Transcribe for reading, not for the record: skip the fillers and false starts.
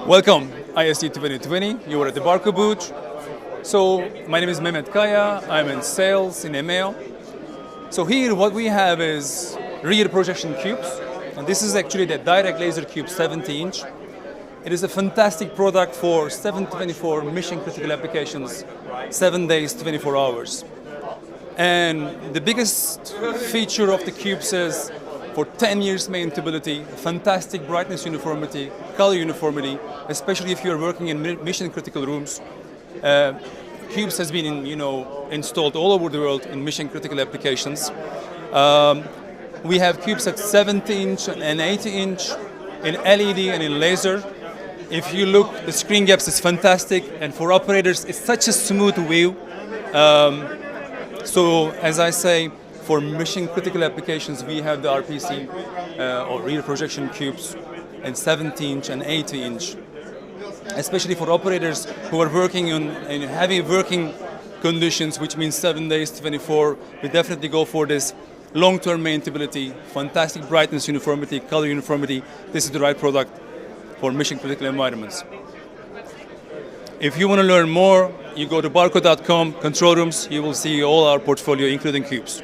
Welcome, ISE 2020. You are at the Barco booth. So, my name is Mehmet Kaya. I'm in sales in EMEA. So here what we have is rear projection cubes. And this is actually the direct laser cube 70-inch. It is a fantastic product for 724 mission critical applications, 7 days, 24 hours. And the biggest feature of the cubes is for 10 years maintainability, fantastic brightness uniformity, color uniformity, especially if you're working in mission critical rooms. Cubes has been installed all over the world in mission critical applications. We have cubes at 70-inch and 80-inch in LED and in laser. If you look, the screen gaps is fantastic, and for operators, it's such a smooth view. So, as I say, for mission critical applications, we have the RPC or rear projection cubes in 70-inch and 80-inch. Especially for operators who are working in heavy working conditions, which means 7 days, 24, we definitely go for this long-term maintainability, fantastic brightness uniformity, color uniformity. This is the right product for mission critical environments. If you want to learn more, you go to barco.com, control rooms, you will see all our portfolio, including cubes.